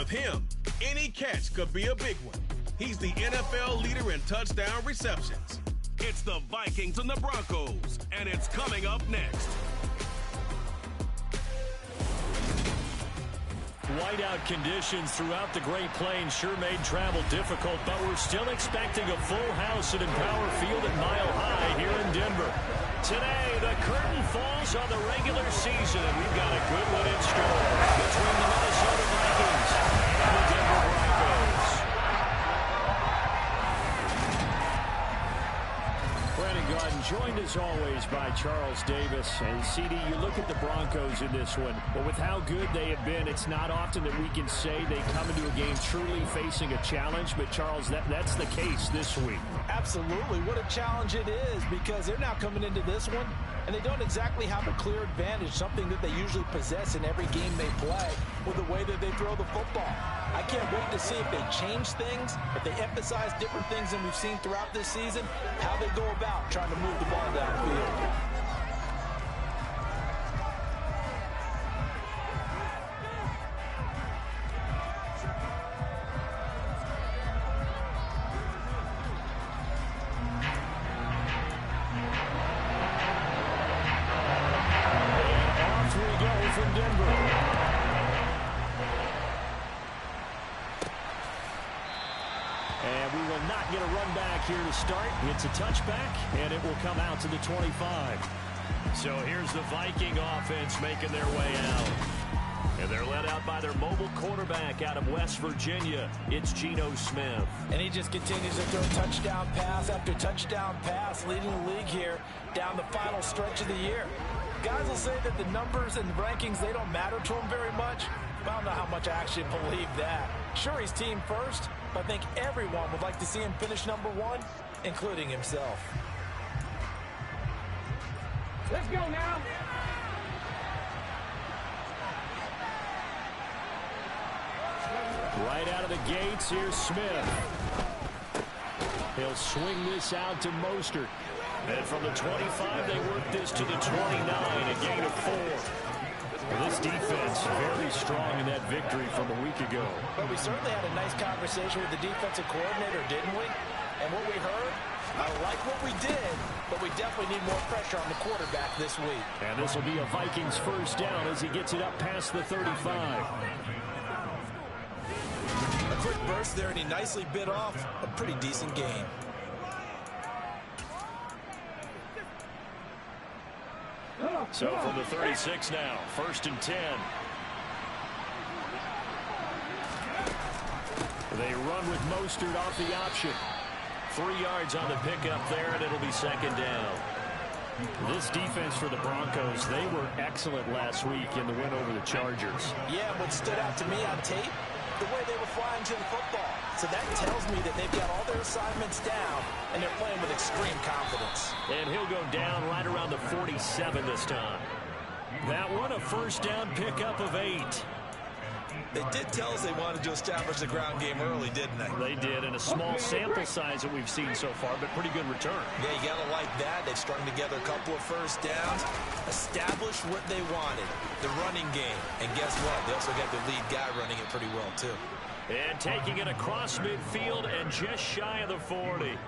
With him, any catch could be a big one. He's the NFL leader in touchdown receptions. It's the Vikings and the Broncos, and it's coming up next. Whiteout conditions throughout the Great Plains sure made travel difficult, but we're still expecting a full house at Empower Field at Mile High here in Denver. Today, the curtain falls on the regular season, and we've got a good one in store between the Minnesota Vikings and the Denver Broncos. Brandon Gaudin joined as always by Charles Davis. And CD, you look at the Broncos in this one, but with how good they have been, it's not often that we can say they come into a game truly facing a challenge. But Charles, that's the case this week. Absolutely. What a challenge it is, because they're now coming into this one, and they don't exactly have a clear advantage, something that they usually possess in every game they play with the way that they throw the football. I can't wait to see if they change things, if they emphasize different things than we've seen throughout this season, how they go about trying to move the ball downfield. Here to start, it's a touchback, and it will come out to the 25. So here's the Viking offense making their way out. And they're led out by their mobile quarterback out of West Virginia. It's Geno Smith. And he just continues to throw touchdown pass after touchdown pass, leading the league here down the final stretch of the year. Guys will say that the numbers and the rankings, they don't matter to him very much. I don't know how much I actually believe that. Sure, he's team first, but I think everyone would like to see him finish number one, including himself. Let's go now. Right out of the gates, here's Smith. He'll swing this out to Mostert. And from the 25, they work this to the 29, a gain of 4. Well, this defense very strong in that victory from a week ago. But we certainly had a nice conversation with the defensive coordinator, didn't we? And what we heard, I like what we did, but we definitely need more pressure on the quarterback this week. And this will be a Vikings first down as he gets it up past the 35. A quick burst there, and he nicely bit off a pretty decent gain. So from the 36 now, 1st and 10. They run with Mostert off the option. 3 yards on the pickup there, and it'll be 2nd down. This defense for the Broncos, they were excellent last week in the win over the Chargers. Yeah, what stood out to me on tape, the way they were flying to the football. So that tells me that they've got all their assignments down, and they're playing with extreme confidence. And he'll go down right around the 47 this time. That one, a first down pickup of 8. They did tell us they wanted to establish the ground game early, didn't they? They did, and a small sample size that we've seen so far, but pretty good return. Yeah, you got to like that. They've strung together a couple of first downs, established what they wanted, the running game. And guess what? They also got the lead guy running it pretty well, too. And taking it across midfield and just shy of the 40.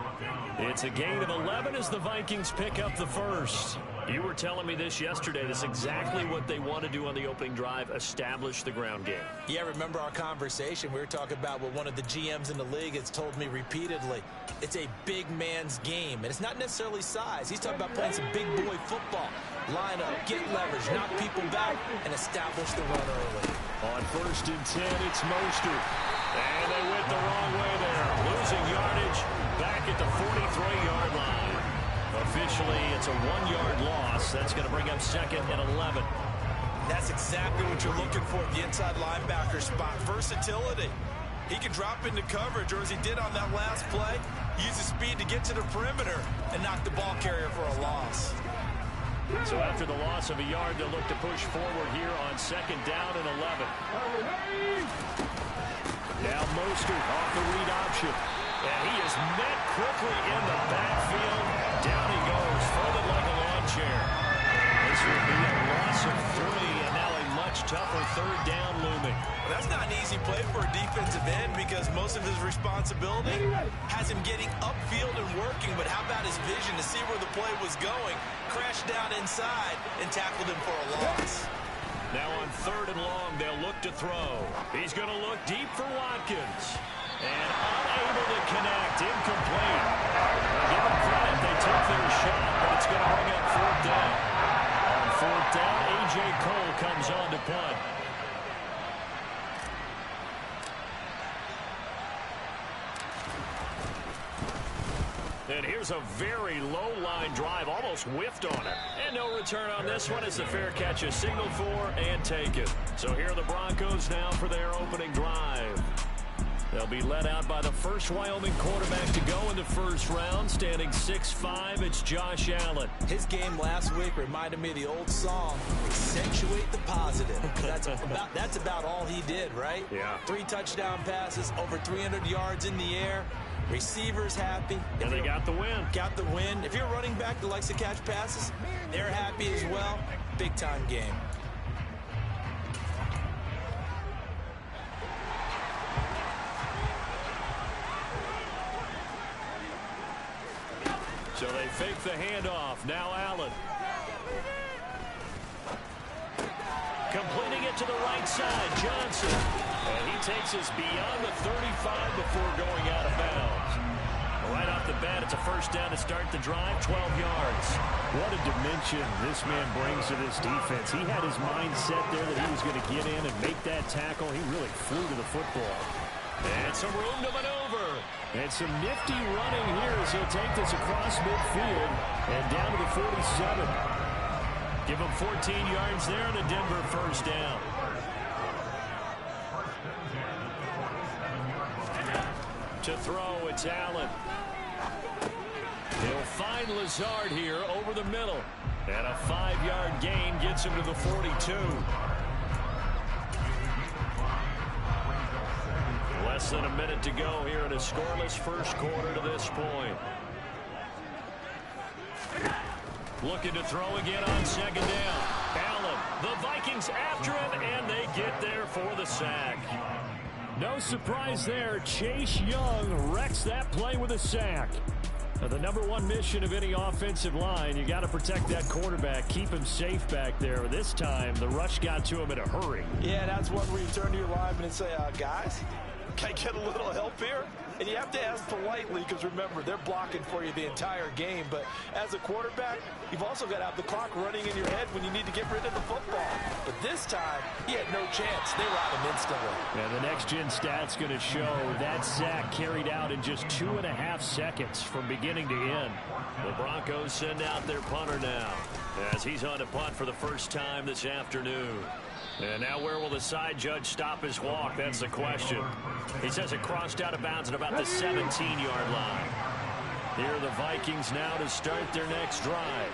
It's a gain of 11 as the Vikings pick up the first. You were telling me this yesterday. That's exactly what they want to do on the opening drive, establish the ground game. Yeah, remember our conversation? We were talking about what one of the GMs in the league has told me repeatedly. It's a big man's game, and it's not necessarily size. He's talking about playing some big boy football. Line up, get leverage, knock people back, and establish the run early. On 1st and 10, it's Mostert. And they went the wrong way there. Losing yardage back at the 43-yard line. Officially, it's a 1-yard loss. That's going to bring up 2nd and 11. That's exactly what you're looking for at the inside linebacker spot. Versatility. He can drop into coverage, or as he did on that last play, use his speed to get to the perimeter and knock the ball carrier for a loss. So after the loss of a yard, they'll look to push forward here on 2nd down and 11. Now Mostert off the read option. And he is met quickly in the backfield. Down he goes, folded like a lawn chair. This will be a loss of 3, and now a much much tougher third down looming. Well, that's not an easy play for a defensive end because most of his responsibility has him getting upfield and working, but how about his vision to see where the play was going, crashed down inside, and tackled him for a loss. Now on third and long, they'll look to throw. He's going to look deep for Watkins. And unable to connect, incomplete. Give them credit, they took their shot, but it's going to bring up fourth down. On fourth down, A.J. Cole comes on to punt. And here's a very low line drive, almost whiffed on it. And no return on this one as the fair catch is signaled for and taken. So here are the Broncos now for their opening drive. They'll be led out by the first Wyoming quarterback to go in the first round, standing 6'5". It's Josh Allen. His game last week reminded me of the old song, accentuate the positive. That's about all he did, right? Yeah. 3 touchdown passes, over 300 yards in the air. Receivers happy. And they got the win. Got the win. If you're a running back that likes to catch passes, they're happy as well. Big-time game. So they fake the handoff. Now Allen. Completing it to the right side. Johnson. And he takes us beyond the 35 before going out of bounds. Right off the bat, it's a first down to start the drive, 12 yards. What a dimension this man brings to this defense. He had his mind set there that he was going to get in and make that tackle. He really flew to the football. And some room to maneuver. And some nifty running here as he'll take this across midfield and down to the 47. Give him 14 yards there and a Denver first down. To throw, it's Allen. He'll find Lazard here over the middle. And a 5-yard gain gets him to the 42. Less than a minute to go here in a scoreless first quarter to this point. Looking to throw again on second down. Allen, the Vikings after him, and they get there for the sack. No surprise there. Chase Young wrecks that play with a sack. Now, the number one mission of any offensive line, you got to protect that quarterback, keep him safe back there. This time, the rush got to him in a hurry. Yeah, that's one where you turn to your lineman and say, guys, can I get a little help here? And you have to ask politely because, remember, they're blocking for you the entire game. But as a quarterback, you've also got to have the clock running in your head when you need to get rid of the football. But this time, he had no chance. They routed him instantly. Yeah, the next-gen stat's going to show that sack carried out in just 2.5 seconds from beginning to end. The Broncos send out their punter now as he's on to punt for the first time this afternoon. And now where will the side judge stop his walk? That's the question. He says it crossed out of bounds at about the 17-yard line. Here are the Vikings now to start their next drive.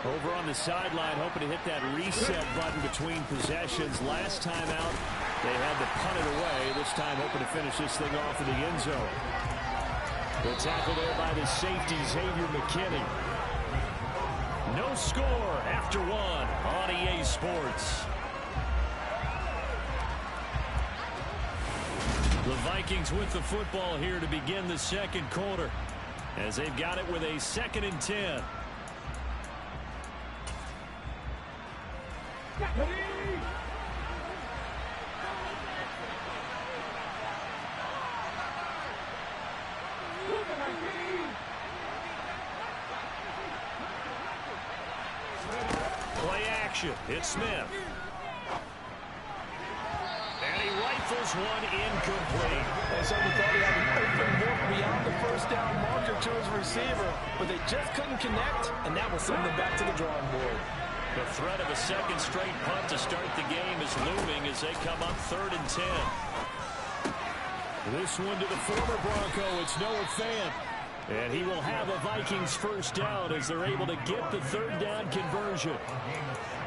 Over on the sideline, hoping to hit that reset button between possessions. Last time out, they had to punt it away. This time hoping to finish this thing off in the end zone. The tackle there by the safety, Xavier McKinney. No score after one on EA Sports. The Vikings with the football here to begin the second quarter as they've got it with a 2nd and 10. Play action. It's Smith. And he rifles one incomplete. And so we thought he had an open look beyond the first down marker to his receiver, but they just couldn't connect, and that will send them back to the drawing board. The threat of a second straight punt to start the game is looming as they come up 3rd and 10. This one to the former Bronco. It's Noah Fant. And he will have a Vikings first down as they're able to get the 3rd down conversion.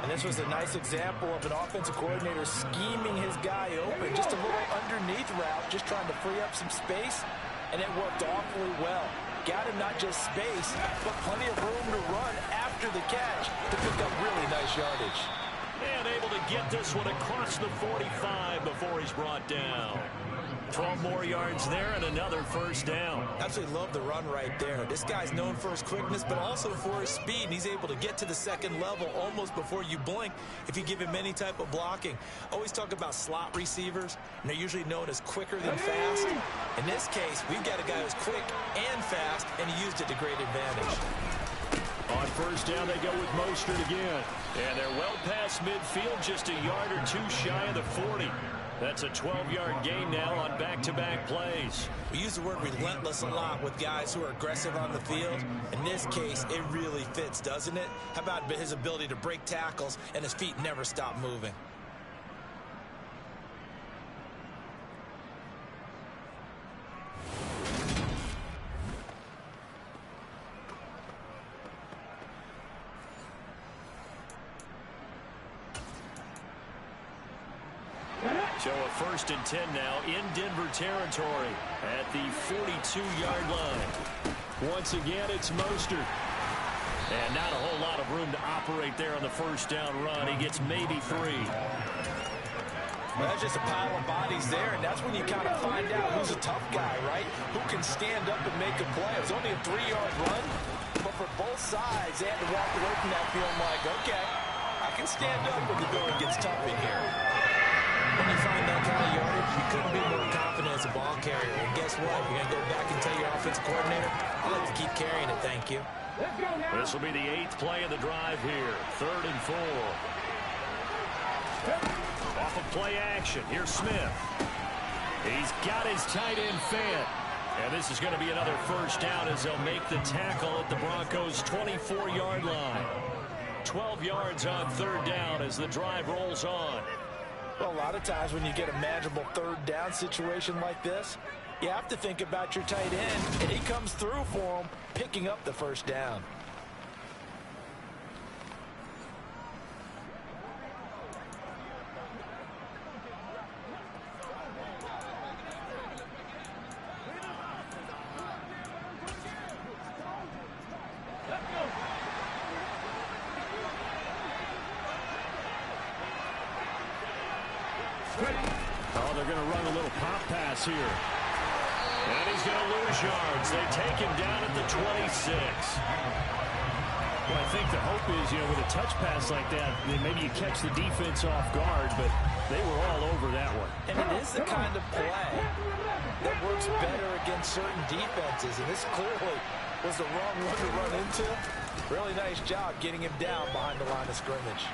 And this was a nice example of an offensive coordinator scheming his guy open. Just a little underneath route, just trying to free up some space, and it worked awfully well. Got him not just space, but plenty of room to run after the catch to pick up really nice yardage. And able to get this one across the 45 before he's brought down. 12 more yards there and another first down. Absolutely love the run right there. This guy's known for his quickness, but also for his speed. And he's able to get to the second level almost before you blink if you give him any type of blocking. Always talk about slot receivers, and they're usually known as quicker than fast. In this case, we've got a guy who's quick and fast, and he used it to great advantage. On first down, they go with Mostert again. And they're well past midfield, just a yard or two shy of the 40. That's a 12-yard gain now on back-to-back plays. We use the word relentless a lot with guys who are aggressive on the field. In this case, it really fits, doesn't it? How about his ability to break tackles and his feet never stop moving? So a 1st and 10 now in Denver territory at the 42-yard line. Once again, it's Mostert. And not a whole lot of room to operate there on the first down run. He gets maybe 3. Well, that's just a pile of bodies there, and that's when you kind of find out who's a tough guy, right? Who can stand up and make a play. It was only a 3-yard run, but for both sides, they had to walk away from that feeling like, okay, I can stand up when the going gets tough in here. When you find that kind of yardage, you couldn't be more confident as a ball carrier. And guess what? You're going to go back and tell your offensive coordinator, I'd like to keep carrying it, thank you. Let's go now. This will be the 8th play of the drive here. 3rd and 4. Off of play action. Here's Smith. He's got his tight end Fant. And this is going to be another first down as they'll make the tackle at the Broncos' 24-yard line. 12 yards on 3rd down as the drive rolls on. Well, a lot of times when you get a manageable 3rd down situation like this, you have to think about your tight end, and he comes through for him, picking up the first down. Oh, they're going to run a little pop pass here. And he's going to lose yards. They take him down at the 26. Well, I think the hope is, with a touch pass like that, maybe you catch the defense off guard, but they were all over that one. And it is the kind of play that works better against certain defenses, and this clearly was the wrong one to run into. Really nice job getting him down behind the line of scrimmage.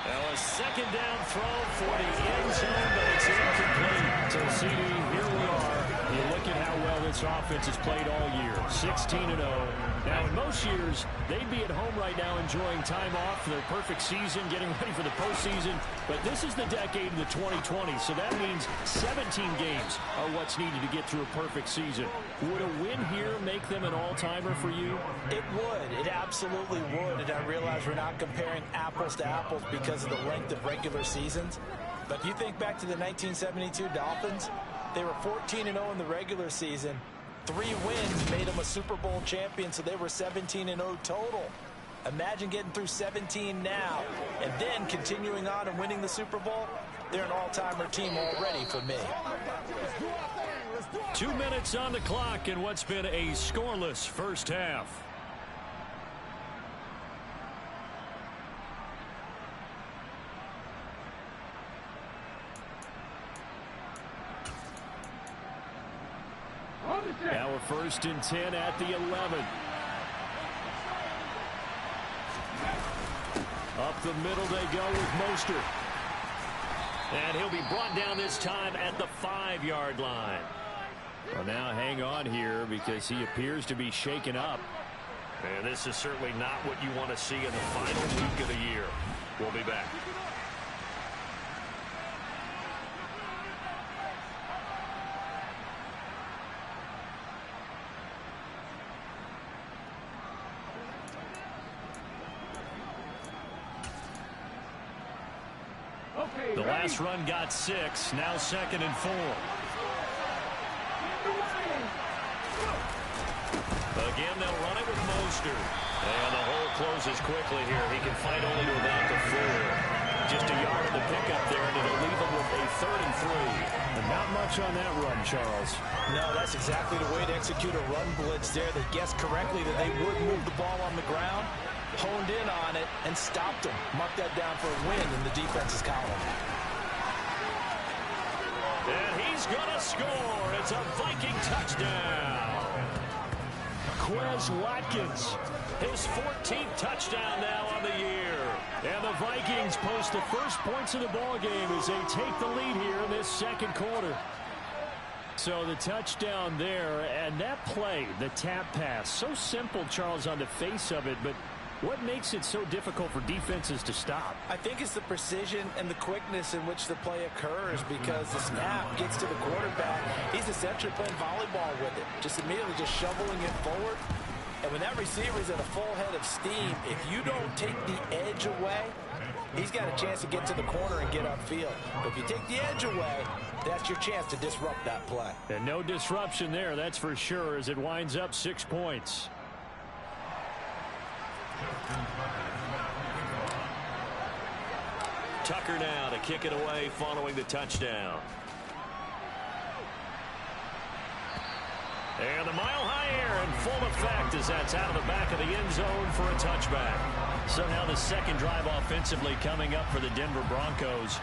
Well, a 2nd down throw for the end zone, but it's incomplete. So, CD, here we are. You look at how well this offense has played all year, 16-0. Now, in most years, they'd be at home right now enjoying time off for their perfect season, getting ready for the postseason. But this is the decade of the 2020s, so that means 17 games are what's needed to get through a perfect season. Would a win here make them an all-timer for you? It would. It absolutely would. And I realize we're not comparing apples to apples because of the length of regular seasons. But if you think back to the 1972 Dolphins, they were 14-0 in the regular season. 3 wins made them a Super Bowl champion, so they were 17-0 total. Imagine getting through 17 now and then continuing on and winning the Super Bowl. They're an all-timer team already for me. 2 minutes on the clock in what's been a scoreless first half. Now a 1st and 10 at the 11. Up the middle they go with Mostert. And he'll be brought down this time at the 5-yard line. Well, now hang on here because he appears to be shaken up. And this is certainly not what you want to see in the final week of the year. We'll be back. The last run got 6, now 2nd and 4. Again, they'll run it with Mostert. And the hole closes quickly here. He can fight only to about the 4. Just a yard of the pickup there, and it'll leave him with a 3rd and 3. And not much on that run, Charles. No, that's exactly the way to execute a run blitz there. They guessed correctly that they would move the ball on the ground, honed in on it, and stopped them. Mark that down for a win in the defense's column. And he's going to score. It's a Viking touchdown. Quez Watkins, his 14th touchdown now on the year. And the Vikings post the first points of the ball game as they take the lead here in this second quarter. So the touchdown there, and that play, the tap pass, so simple, Charles, on the face of it, but what makes it so difficult for defenses to stop? I think it's the precision and the quickness in which the play occurs, because the snap gets to the quarterback. He's essentially playing volleyball with it, just immediately just shoveling it forward. And when that receiver's at a full head of steam, if you don't take the edge away, he's got a chance to get to the corner and get upfield. But if you take the edge away, that's your chance to disrupt that play. And no disruption there, that's for sure, as it winds up 6 points. Tucker now to kick it away following the touchdown. And the mile-high air in full effect as that's out of the back of the end zone for a touchback. So now the second drive offensively coming up for the Denver Broncos.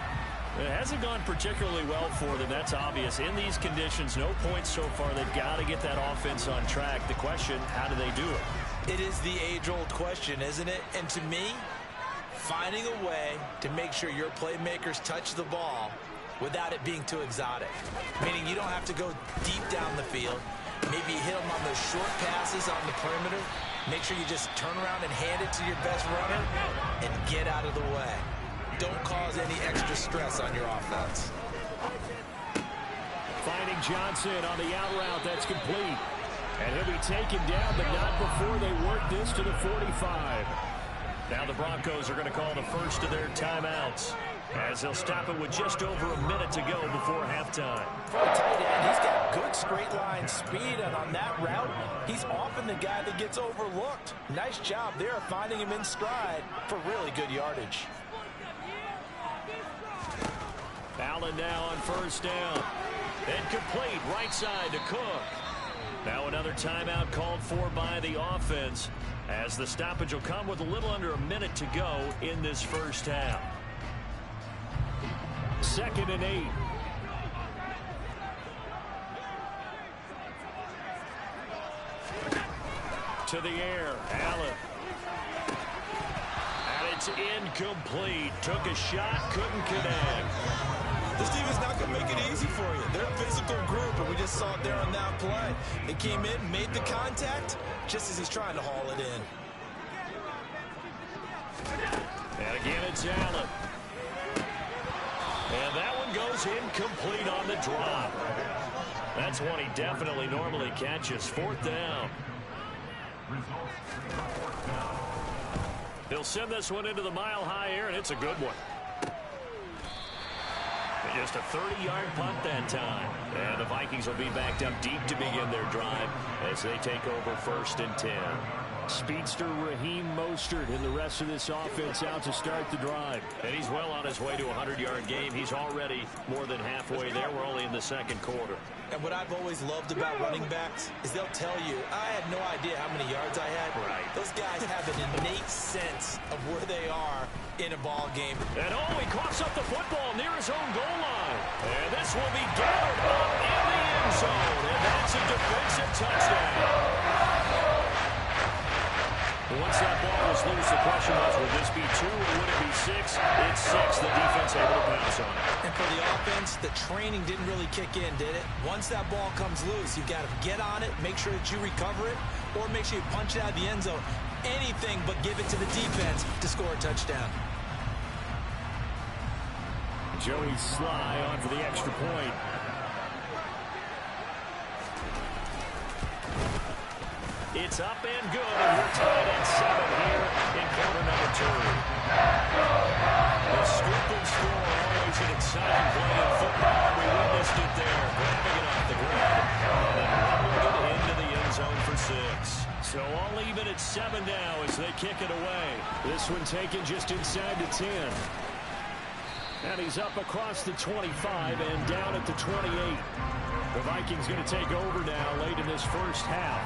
It hasn't gone particularly well for them, that's obvious. In these conditions, no points so far. They've got to get that offense on track. The question, how do they do it? It is the age-old question, isn't it? And to me, finding a way to make sure your playmakers touch the ball without it being too exotic. Meaning you don't have to go deep down the field. Maybe you hit them on those short passes on the perimeter. Make sure you just turn around and hand it to your best runner and get out of the way. Don't cause any extra stress on your offense. Finding Johnson on the out route, that's complete. And he'll be taken down, but not before they work this to the 45. Now the Broncos are going to call the first of their timeouts, as they'll stop it with just over a minute to go before halftime. For a tight end, he's got good straight line speed, and on that route, he's often the guy that gets overlooked. Nice job there of finding him in stride for really good yardage. Allen now on first down. Incomplete, right side to Cook. Now another timeout called for by the offense, as the stoppage will come with a little under a minute to go in this first half. 2nd and 8. To the air, Allen. And it's incomplete. Took a shot, couldn't connect. This team is not going to make it easy for you. They're a physical group, and we just saw it there on that play. They came in, made the contact, just as he's trying to haul it in. And again, it's Allen. And that one goes incomplete on the drop. That's one he definitely normally catches. 4th down. He'll send this one into the mile-high air, and it's a good one. Just a 30-yard punt that time. And the Vikings will be backed up deep to begin their drive as they take over 1st and 10. Speedster Raheem Mostert and the rest of this offense out to start the drive. And he's well on his way to a 100-yard game. He's already more than halfway there. We're only in the second quarter. And what I've always loved about running backs is they'll tell you, I had no idea how many yards I had. Right. Those guys have an innate sense of where they are in a ball game. And he coughs up the football near his own goal line. And this will be gathered up in the end zone. And that's a defensive touchdown. Once that ball was loose, the question was, would this be 2 or would it be 6? It's 6. The defense able to pounce on it. And for the offense, the training didn't really kick in, did it? Once that ball comes loose, you've got to get on it, make sure that you recover it, or make sure you punch it out of the end zone. Anything but give it to the defense to score a touchdown. Joey Sly on for the extra point. It's up and good, and we're tied at 7 here in quarter number 2. The scoop and score, always an exciting play in football. We witnessed it there, grabbing it off the ground, and then rumbling it into the end zone for 6. So all even at 7 now as kick it away. This one taken just inside the 10. And he's up across the 25 and down at the 28. The Vikings going to take over now late in this first half,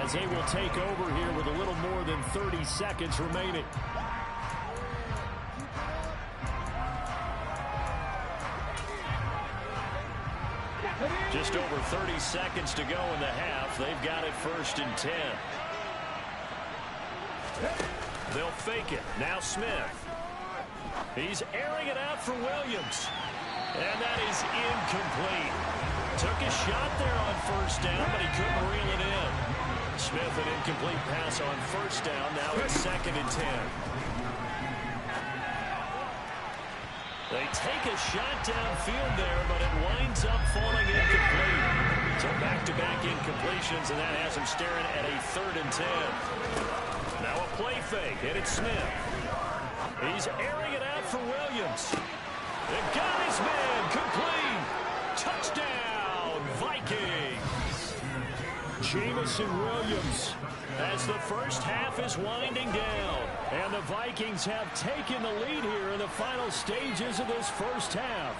as they will take over here with a little more than 30 seconds remaining. Just over 30 seconds to go in the half. They've got it 1st and 10. They'll fake it. Now Smith. He's airing it out for Williams. And that is incomplete. Took a shot there on 1st down, but he couldn't reel it in. Smith, an incomplete pass on 1st down. Now it's 2nd and 10. They take a shot downfield there, but it winds up falling incomplete. So back-to-back incompletions, and that has him staring at a 3rd and 10. Now a play fake, and it's Smith. He's airing it out for Williams. They got his man, complete. Touchdown, Vikings. Jamison Williams, as the first half is winding down. And the Vikings have taken the lead here in the final stages of this first half.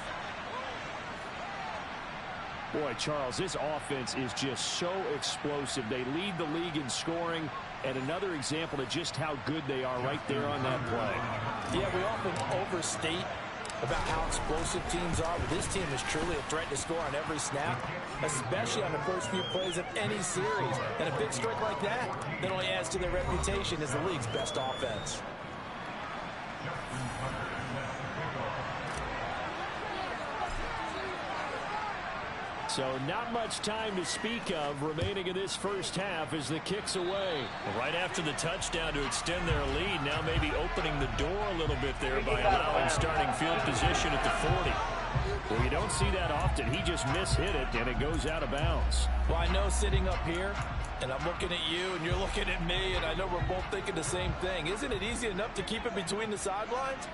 Boy, Charles, this offense is just so explosive. They lead the league in scoring, and another example of just how good they are right there on that play. Yeah, we often overstate about how explosive teams are, but this team is truly a threat to score on every snap, especially on the first few plays of any series. And a big strike like that only adds to their reputation as the league's best offense. So not much time to speak of remaining in this first half as the kick's away. Right after the touchdown to extend their lead, now maybe opening the door a little bit there by allowing starting field position at the 40. Well, you don't see that often. He just mishit it, and it goes out of bounds. Well, I know sitting up here, and I'm looking at you, and you're looking at me, and I know we're both thinking the same thing. Isn't it easy enough to keep it between the sidelines?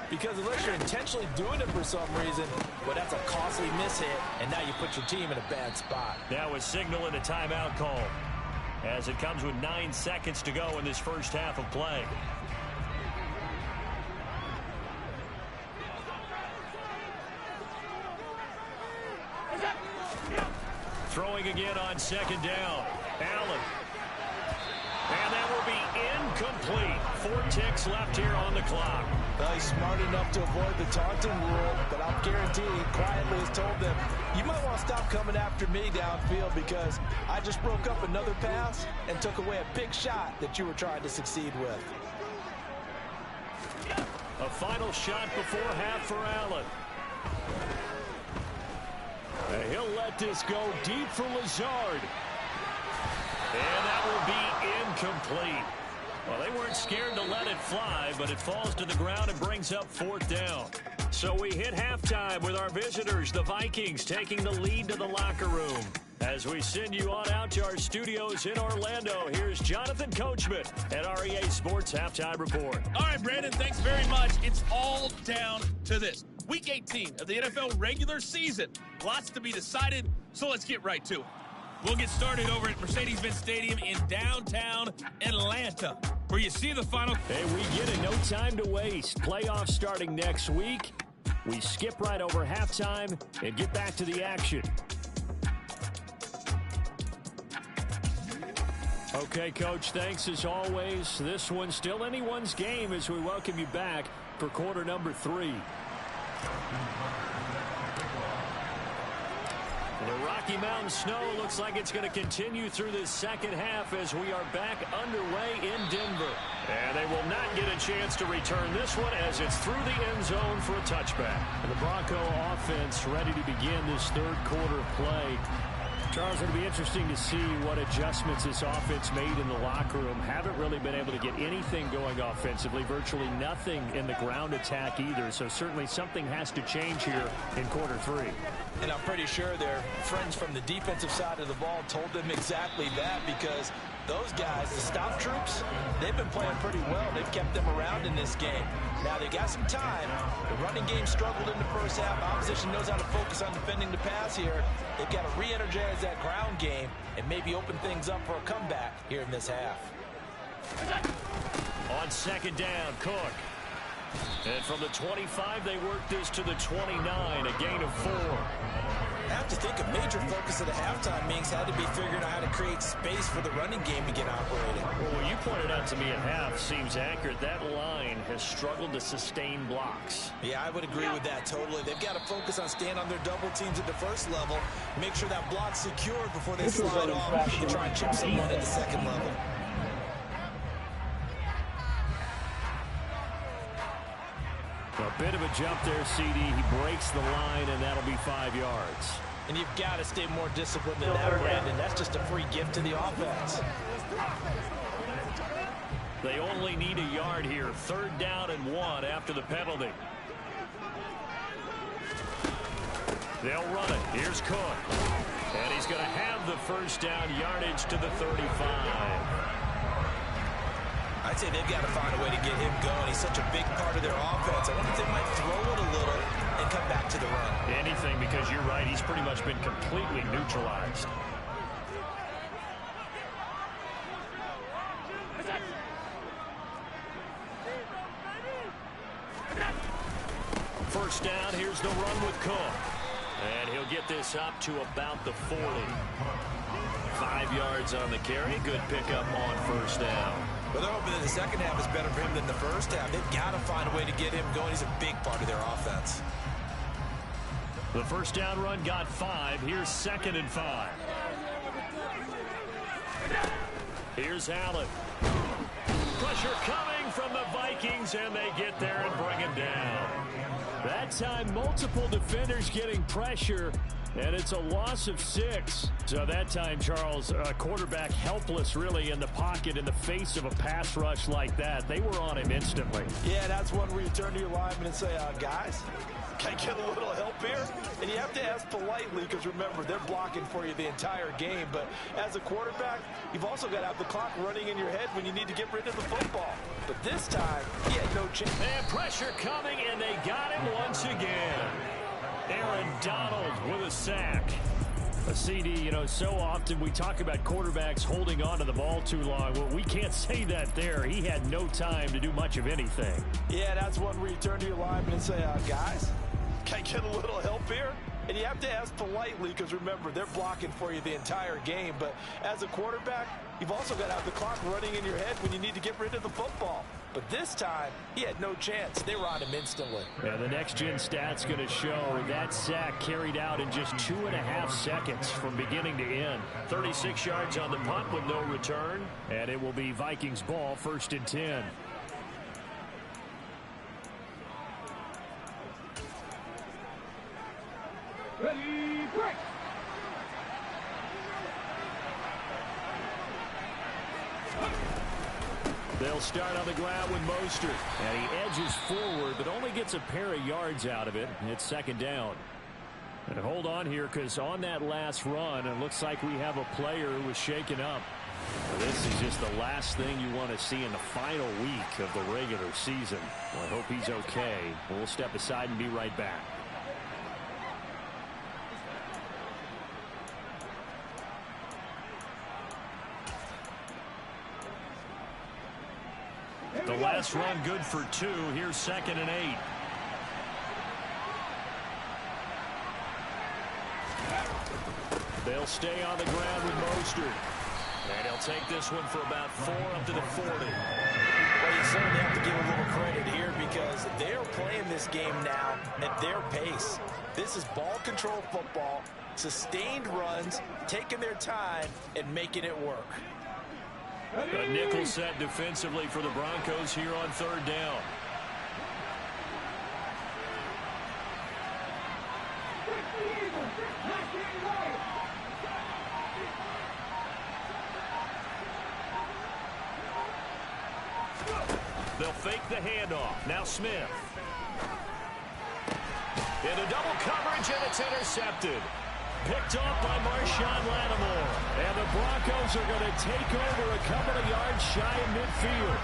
Because unless you're intentionally doing it for some reason, well, that's a costly mishit, and now you put your team in a bad spot. Now a signal and a timeout call, as it comes with 9 seconds to go in this first half of play. Throwing again on 2nd down. Allen. And that will be incomplete. 4 ticks left here on the clock. Well, he's smart enough to avoid the taunting rule, but I'll guarantee he quietly has told them, you might want to stop coming after me downfield because I just broke up another pass and took away a big shot that you were trying to succeed with. A final shot before half for Allen. And he'll let this go deep for Lazard. And that will be incomplete. Well, they weren't scared to let it fly, but it falls to the ground and brings up 4th down. So we hit halftime with our visitors, the Vikings, taking the lead to the locker room. As we send you on out to our studios in Orlando, here's Jonathan Coachman at REA Sports Halftime Report. All right, Brandon, thanks very much. It's all down to this. Week 18 of the NFL regular season. Lots to be decided, so let's get right to it. We'll get started over at Mercedes-Benz Stadium in downtown Atlanta, where you see the final. Hey, we get it. No time to waste. Playoffs starting next week. We skip right over halftime and get back to the action. Okay, Coach, thanks as always. This one's still anyone's game as we welcome you back for quarter number 3. The Rocky Mountain snow looks like it's going to continue through this second half as we are back underway in Denver. And they will not get a chance to return this one as it's through the end zone for a touchback. And the Bronco offense ready to begin this third quarter of play. Charles, it'll be interesting to see what adjustments this offense made in the locker room. Haven't really been able to get anything going offensively, virtually nothing in the ground attack either. So certainly something has to change here in quarter 3. And I'm pretty sure their friends from the defensive side of the ball told them exactly that, because those guys, the stop troops, they've been playing pretty well. They've kept them around in this game. Now, they got some time. The running game struggled in the first half. Opposition knows how to focus on defending the pass here. They've got to re-energize that ground game and maybe open things up for a comeback here in this half. On second down, Cook. And from the 25, they work this to the 29, a gain of 4. I have to think a major focus of the halftime meetings had to be figuring out how to create space for the running game to get operating. Well, what you pointed out to me at half seems accurate. That line has struggled to sustain blocks. Yeah, I would agree with that totally. They've got to focus on staying on their double teams at the first level, make sure that block's secured before they slide off and try and chip someone at the second level. A bit of a jump there, CD. He breaks the line, and that'll be 5 yards. And you've got to stay more disciplined than that, Brandon. That's just a free gift to the offense. They only need a yard here. 3rd down and 1 after the penalty. They'll run it. Here's Cook. And he's going to have the first down yardage to the 35. I'd say they've got to find a way to get him going. He's such a big part of their offense. I wonder if they might throw it a little and come back to the run. Anything, because you're right. He's pretty much been completely neutralized. First down, here's the run with Cook. And he'll get this up to about the 40. 5 yards on the carry. Good pickup on first down. But they're hoping that the second half is better for him than the first half. They've got to find a way to get him going. He's a big part of their offense. The first down run got 5. Here's 2nd and 5. Here's Allen. Pressure coming from the Vikings, and they get there and bring him down. That time, multiple defenders getting pressure, and it's a loss of 6. So that time, Charles, quarterback helpless really in the pocket in the face of a pass rush like that. They were on him instantly. Yeah, that's one where you turn to your lineman and say, guys, can I get a little help here? And you have to ask politely because, remember, they're blocking for you the entire game. But as a quarterback, you've also got to have the clock running in your head when you need to get rid of the football. But this time, he had no chance. And pressure coming, and they got him once again. Aaron Donald with a sack. A CD, you know, so often we talk about quarterbacks holding on to the ball too long. Well, we can't say that there. He had no time to do much of anything. Yeah, that's one where you turn to your lineman and say, guys, can I get a little help here? And you have to ask politely because, remember, they're blocking for you the entire game. But as a quarterback, you've also got to have the clock running in your head when you need to get rid of the football. But this time, he had no chance. They were on him instantly. Yeah, the next-gen stats going to show that sack carried out in just 2.5 seconds from beginning to end. 36 yards on the punt with no return. And it will be Vikings ball, 1st and 10. Ready, break. They'll start on the ground with Mostert. And he edges forward, but only gets a pair of yards out of it. It's 2nd down. And hold on here, because on that last run, it looks like we have a player who was shaken up. This is just the last thing you want to see in the final week of the regular season. Well, I hope he's okay. We'll step aside and be right back. The last run good for 2. Here's 2nd and 8. They'll stay on the ground with Mostert. And he'll take this one for about 4 up to the 40. Well, you certainly have to give a little credit here because they're playing this game now at their pace. This is ball control football, sustained runs, taking their time, and making it work. A nickel set defensively for the Broncos here on 3rd down. They'll fake the handoff. Now Smith. Into double coverage, and it's intercepted. Picked off by Marshawn Lattimore. And the Broncos are going to take over a couple of yards shy of midfield.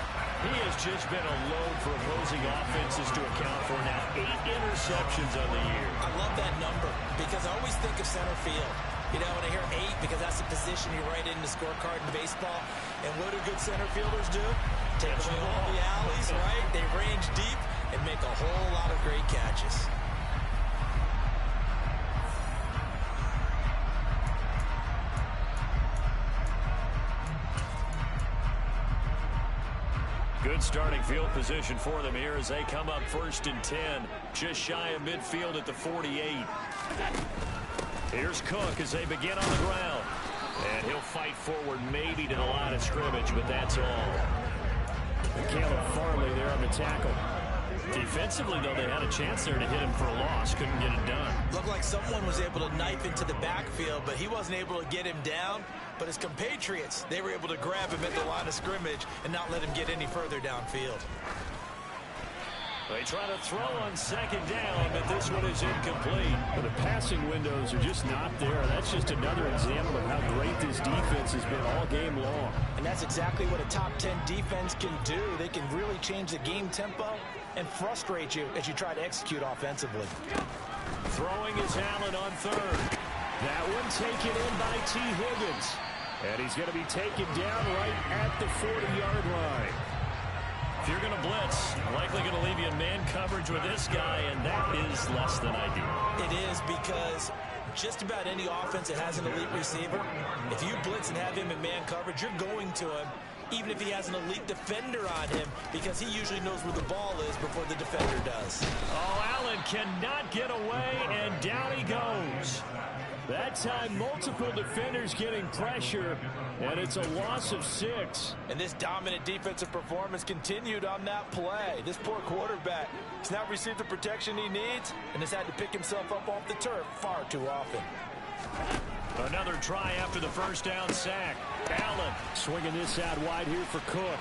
He has just been a load for opposing offenses to account for now 8 interceptions on the year. I love that number because I always think of center field. You know, when I hear 8, because that's the position you write in the scorecard in baseball. And what do good center fielders do? Take away all the alleys, right? They range deep and make a whole lot of great catches. Good starting field position for them here as they come up 1st and 10. Just shy of midfield at the 48. Here's Cook as they begin on the ground. And he'll fight forward maybe to the line of scrimmage, but that's all. Caleb Farley there on the tackle. Defensively, though, they had a chance there to hit him for a loss. Couldn't get it done. Looked like someone was able to knife into the backfield, but he wasn't able to get him down. But his compatriots, they were able to grab him at the line of scrimmage and not let him get any further downfield. They try to throw on 2nd down, but this one is incomplete. Well, the passing windows are just not there. That's just another example of how great this defense has been all game long. And that's exactly what a top 10 defense can do. They can really change the game tempo and frustrate you as you try to execute offensively. Throwing is Allen on 3rd. That one taken in by T. Higgins. And he's going to be taken down right at the 40-yard line. If you're going to blitz, likely going to leave you in man coverage with this guy, and that is less than ideal. It is, because just about any offense that has an elite receiver, if you blitz and have him in man coverage, you're going to him, even if he has an elite defender on him, because he usually knows where the ball is before the defender does. Oh, Allen cannot get away, and down he goes. That time, multiple defenders getting pressure, and it's a loss of 6. And this dominant defensive performance continued on that play. This poor quarterback has not received the protection he needs and has had to pick himself up off the turf far too often. Another try after the 1st down sack. Allen swinging this out wide here for Cook.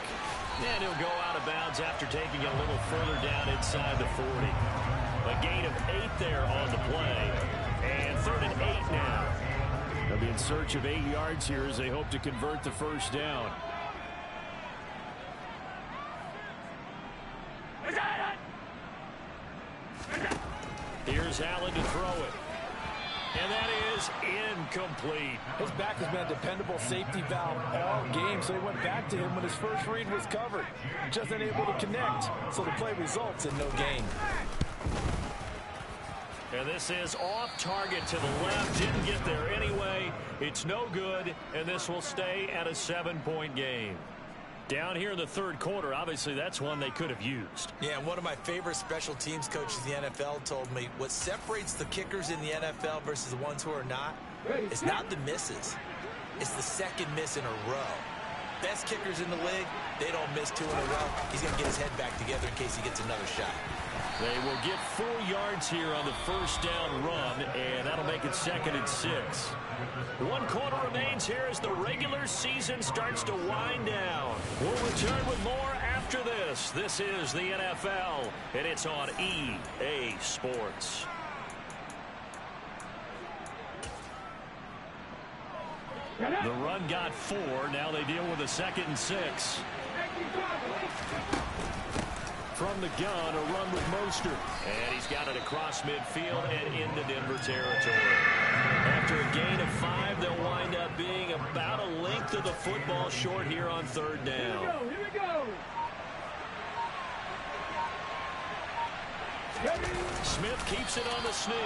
And he'll go out of bounds after taking it a little further down inside the 40. A gain of 8 there on the play. And 3rd and 8 now. They'll be in search of 8 yards here as they hope to convert the 1st down. Here's Allen to throw it. And that is incomplete. His back has been a dependable safety valve all game, so he went back to him when his first read was covered. Just unable to connect, so the play results in no gain. And this is off target to the left. Didn't get there anyway. It's no good, and this will stay at a 7-point game. Down here in the 3rd quarter, obviously that's one they could have used. Yeah, and one of my favorite special teams coaches in the NFL told me what separates the kickers in the NFL versus the ones who are not is not the misses. It's the 2nd miss in a row. Best kickers in the league, they don't miss 2 in a row. He's going to get his head back together in case he gets another shot. They will get 4 yards here on the 1st down run, and that'll make it 2nd and 6. 1 quarter remains here as the regular season starts to wind down. We'll return with more after this. This is the NFL, and it's on EA Sports. The run got 4. Now they deal with a 2nd and 6. From the gun, a run with Mostert. And he's got it across midfield and into Denver territory. After a gain of 5, they'll wind up being about a length of the football short here on 3rd down. Here we go. Smith keeps it on the sneak.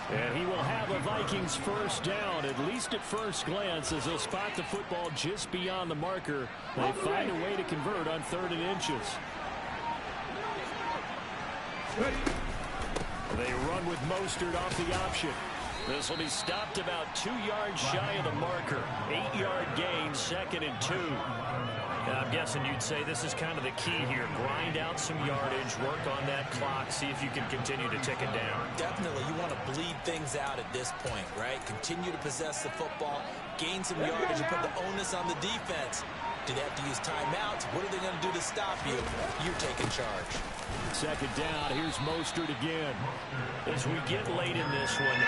And he will have a Vikings 1st down, at least at first glance, as they'll spot the football just beyond the marker. They find a way to convert on 3rd and inches. They run with Mostert off the option. This will be stopped about 2 yards shy of the marker. 8-yard gain, 2nd and 2. I'm guessing you'd say this is kind of the key here. Grind out some yardage, work on that clock, see if you can continue to tick it down. Definitely, you want to bleed things out at this point, right? Continue to possess the football, gain some yardage, and put the onus on the defense. Do they have to use timeouts? What are they going to do to stop you? You're taking charge. 2nd down, here's Mostert again. As we get late in this one,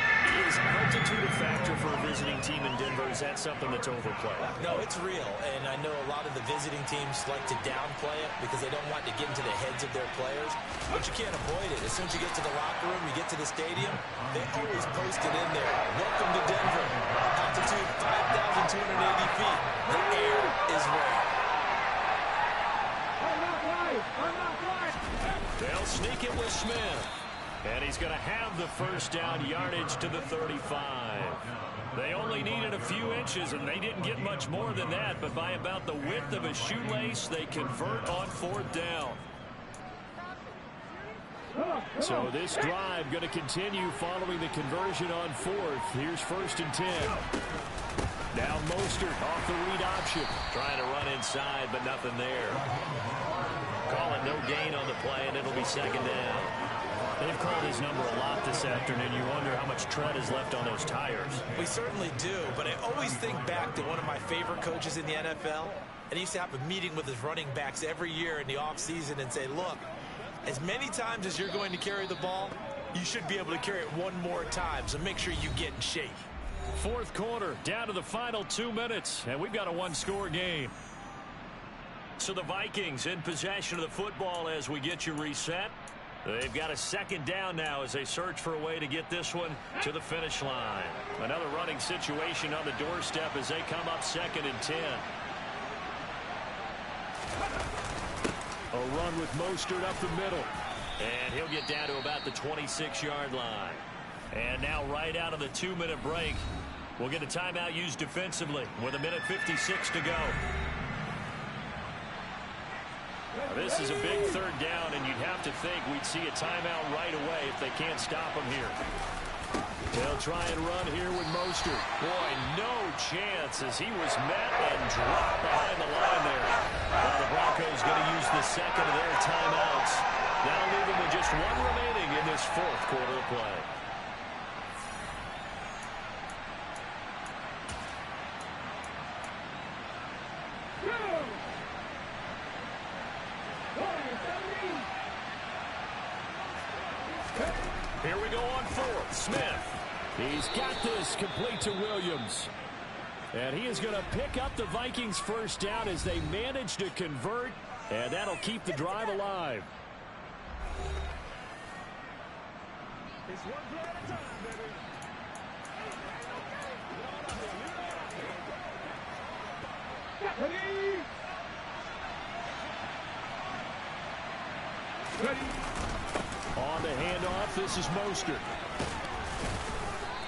is altitude a factor for a visiting team in Denver? Is that something that's overplayed? No, it's real, and I know a lot of the visiting teams like to downplay it because they don't want to get into the heads of their players, but you can't avoid it. As soon as you get to the locker room, you get to the stadium, they always post it in there. Welcome to Denver. Smith. And he's going to have the first down, yardage to the 35. They only needed a few inches, and they didn't get much more than that. But by about the width of a shoelace, they convert on 4th down. So this drive going to continue following the conversion on 4th. Here's 1st and 10. Now Mostert off the read option. Trying to run inside, but nothing there. Calling no gain on the play, and it'll be 2nd down. They've called his number a lot this afternoon. You wonder how much tread is left on those tires. We certainly do, but I always think back to one of my favorite coaches in the NFL. And he used to have a meeting with his running backs every year in the offseason and say, look, as many times as you're going to carry the ball, you should be able to carry it one more time, so make sure you get in shape. 4th quarter, down to the final 2 minutes, and we've got a one-score game. So the Vikings in possession of the football as we get you reset. They've got a 2nd down now as they search for a way to get this one to the finish line. Another running situation on the doorstep as they come up 2nd and 10. A run with Mostert up the middle. And he'll get down to about the 26-yard line. And now right out of the 2-minute break, we'll get a timeout used defensively with 1:56 to go. This is a big 3rd down, and you'd have to think we'd see a timeout right away if they can't stop him here. They'll try and run here with Mostert. Boy, no chance as he was met and dropped behind the line there. Well, the Broncos going to use the 2nd of their timeouts. Now leaving with just 1 remaining in this 4th quarter of play. Here we go on 4th. Smith. He's got this complete to Williams. And he is going to pick up the Vikings' first down as they manage to convert. And that'll keep the drive alive. It's one play at a time, baby. Ready. On the handoff, this is Mostert.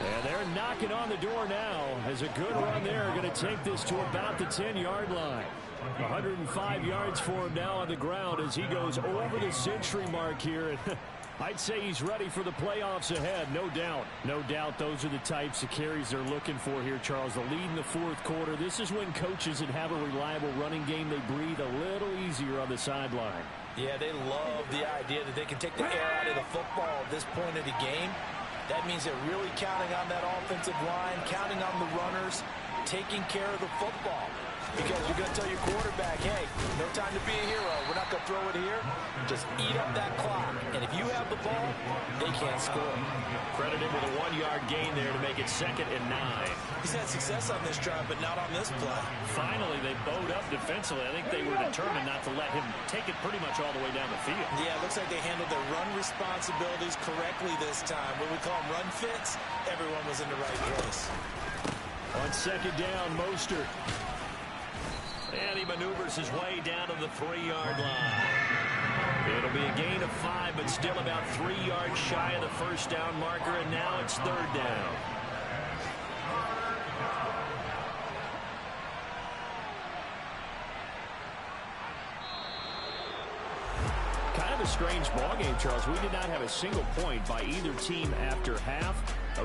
And they're knocking on the door now as a good run there. Going to take this to about the 10-yard line. 105 yards for him now on the ground as he goes over the century mark here. And I'd say he's ready for the playoffs ahead, no doubt. No doubt those are the types of carries they're looking for here, Charles. The lead in the 4th quarter. This is when coaches that have a reliable running game, they breathe a little easier on the sideline. Yeah, they love the idea that they can take the air out of the football at this point of the game. That means they're really counting on that offensive line, counting on the runners, taking care of the football. Because you're going to tell your quarterback, hey, no time to be a hero. We're not going to throw it here. Just eat up that clock. And if you have the ball, they can't score. Credited with a 1-yard gain there to make it 2nd and 9. He's had success on this drive, but not on this play. Finally, they bowed up defensively. I think they were determined not to let him take it pretty much all the way down the field. Yeah, it looks like they handled their run responsibilities correctly this time. When we call them run fits, everyone was in the right place. On 2nd down, Mostert. And he maneuvers his way down to the 3-yard line. It'll be a gain of 5, but still about 3 yards shy of the first down marker, and now it's 3rd down. Kind of a strange ballgame, Charles. We did not have a single point by either team after half.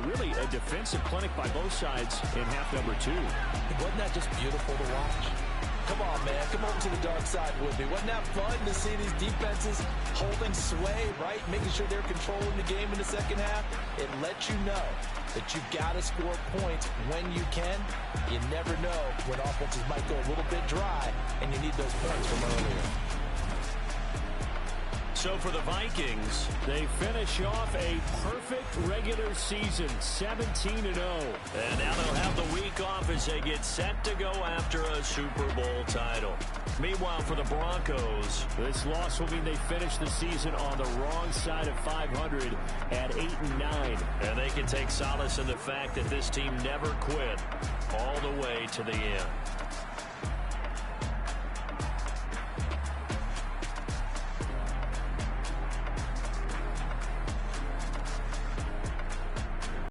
Really a defensive clinic by both sides in half number 2. Wasn't that just beautiful to watch? Come on, man. Come over to the dark side with me. Wasn't that fun to see these defenses holding sway, right? Making sure they're controlling the game in the second half. It lets you know that you've got to score points when you can. You never know when offenses might go a little bit dry, and you need those points from earlier. So for the Vikings, they finish off a perfect regular season, 17-0. And now they'll have the week off as they get set to go after a Super Bowl title. Meanwhile, for the Broncos, this loss will mean they finish the season on the wrong side of 500 at 8-9. And they can take solace in the fact that this team never quit all the way to the end.